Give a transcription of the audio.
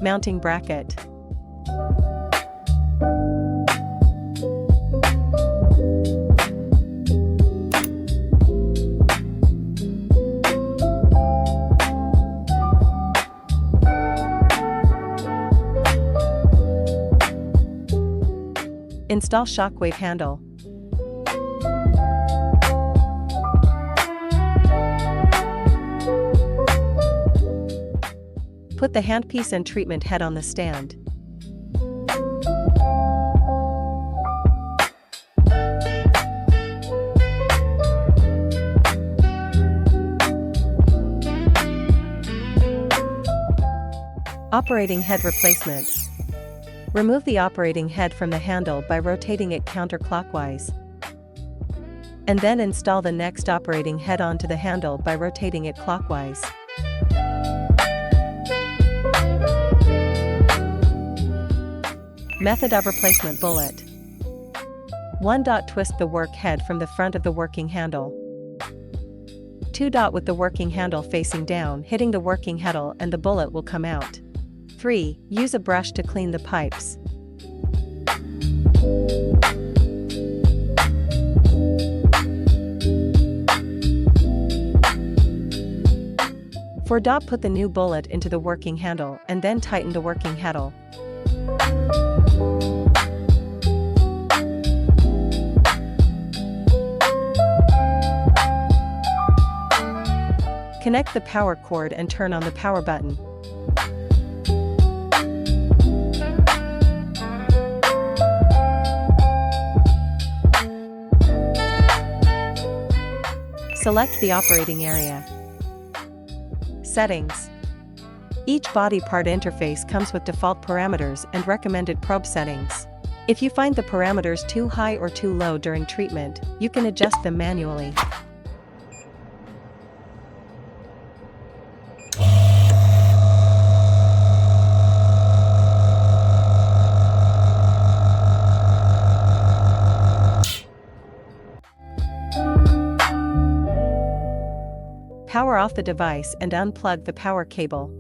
Mounting bracket. Install shockwave handle. Put the handpiece and treatment head on the stand. Operating head replacement. Remove the operating head from the handle by rotating it counterclockwise. And then install the next operating head onto the handle by rotating it clockwise. Method of replacement bullet. 1. Twist the work head from the front of the working handle. 2. With the working handle facing down, hitting the working handle and the bullet will come out. 3. Use a brush to clean the pipes. 4. Put the new bullet into the working handle and then tighten the working handle. Connect the power cord and turn on the power button. Select the operating area. Settings. Each body part interface comes with default parameters and recommended probe settings. If you find the parameters too high or too low during treatment, you can adjust them manually. Power off the device and unplug the power cable.